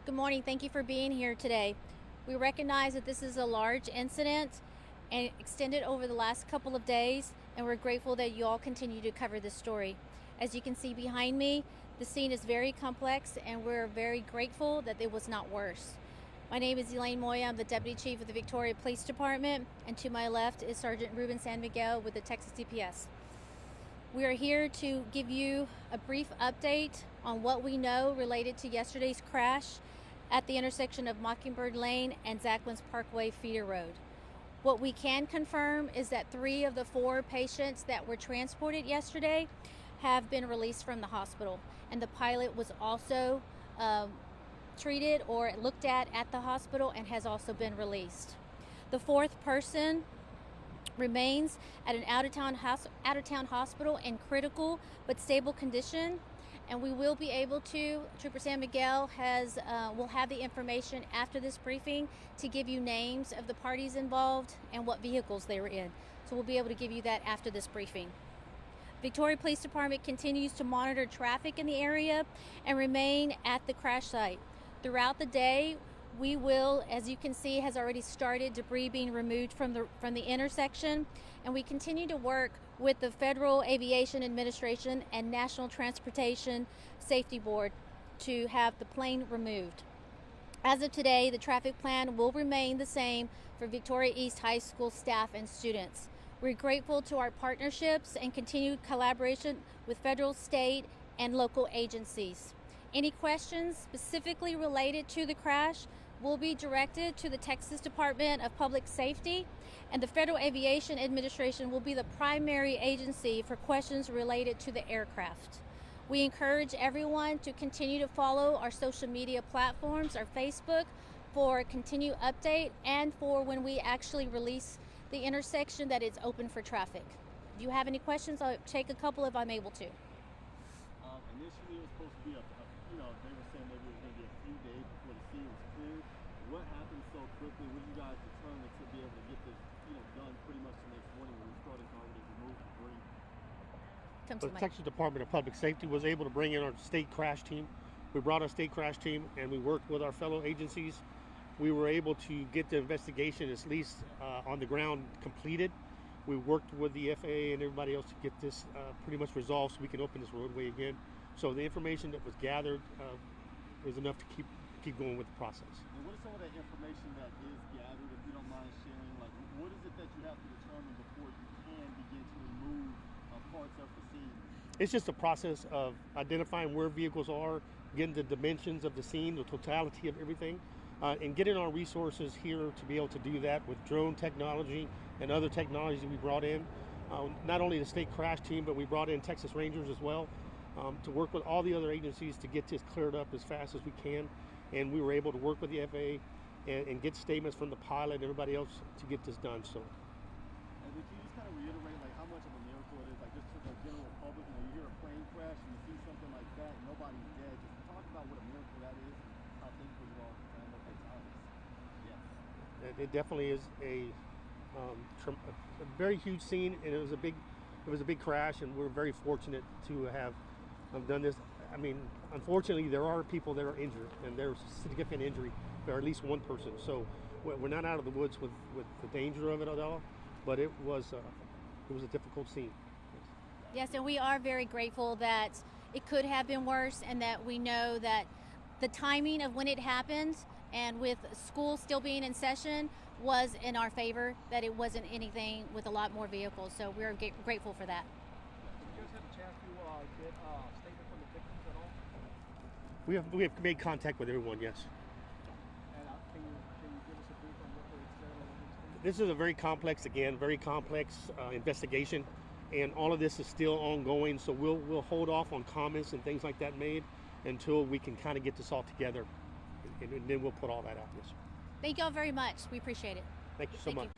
Good morning. Thank you for being here today. We recognize that this is a large incident and extended over the last couple of days, and we're grateful that you all continue to cover this story. As you can see behind me, the scene is very complex, and we're very grateful that it was not worse. My name is Elaine Moya. I'm the Deputy Chief of the Victoria Police Department, and to my left is Sergeant Ruben San Miguel with the Texas DPS. We are here to give you a brief update on what we know related to yesterday's crash at the intersection of Mockingbird Lane and Zacklin's Parkway feeder road. What we can confirm is that 3 of the 4 patients that were transported yesterday have been released from the hospital, and the pilot was also treated or looked at the hospital and has also been released. The 4th person remains at an out-of-town hospital in critical but stable condition, and we will be able to, Trooper San Miguel will have the information after this briefing to give you names of the parties involved and what vehicles they were in. So we'll be able to give you that after this briefing. Victoria Police Department continues to monitor traffic in the area and remain at the crash site. Throughout the day, we will, as you can see, has already started debris being removed from the intersection, and we continue to work with the Federal Aviation Administration and National Transportation Safety Board to have the plane removed. As of today, the traffic plan will remain the same for Victoria East High School staff and students. We're grateful to our partnerships and continued collaboration with federal, state, and local agencies. Any questions specifically related to the crash will be directed to the Texas Department of Public Safety, and the Federal Aviation Administration will be the primary agency for questions related to the aircraft. We encourage everyone to continue to follow our social media platforms, our Facebook, for continued update and for when we actually release the intersection that it's open for traffic. Do you have any questions? I'll take a couple if I'm able to. Initially, it was supposed to be they were saying maybe it was going to be a few days before the scene was cleared. What happened so quickly? What did you guys determine to be able to get this, done pretty much the next morning when we started to already remove debris? The Texas Department of Public Safety was able to bring in our state crash team. We brought our state crash team, and we worked with our fellow agencies. We were able to get the investigation at least on the ground completed. We worked with the FAA and everybody else to get this pretty much resolved so we can open this roadway again. So the information that was gathered was enough to keep going with the process. And what is some of that information that is gathered, if you don't mind sharing? Like, what is it that you have to determine before you can begin to remove parts of the scene? It's just a process of identifying where vehicles are, getting the dimensions of the scene, the totality of everything, and getting our resources here to be able to do that with drone technology and other technologies we brought in. Not only the state crash team, but we brought in Texas Rangers as well to work with all the other agencies to get this cleared up as fast as we can. And we were able to work with the FAA and get statements from the pilot and everybody else to get this done. So. And can you just kind of reiterate how much of a miracle it is, just to the general public? You hear a plane crash and you see something like that, and nobody's dead. Just talk about what a miracle that is, and how thankful you are for what they tell us. Yes. It definitely is a very huge scene, and it was a big crash, and we're very fortunate to have done this. I mean, unfortunately, there are people that are injured, and there's significant injury. There are at least one person. So we're not out of the woods with the danger of it at all, but it was a difficult scene. Yes, and we are very grateful that it could have been worse, and that we know that the timing of when it happened, and with school still being in session, was in our favor, that it wasn't anything with a lot more vehicles. So we're grateful for that. Did you guys have a chance to get a statement from the victims at all? We have made contact with everyone, yes. And can you give us a brief on what they said or what they This is a very complex investigation, and all of this is still ongoing. So we'll hold off on comments and things like that made until we can kind of get this all together, and then we'll put all that out. Yes. Thank you all very much. We appreciate it. Thank you so much.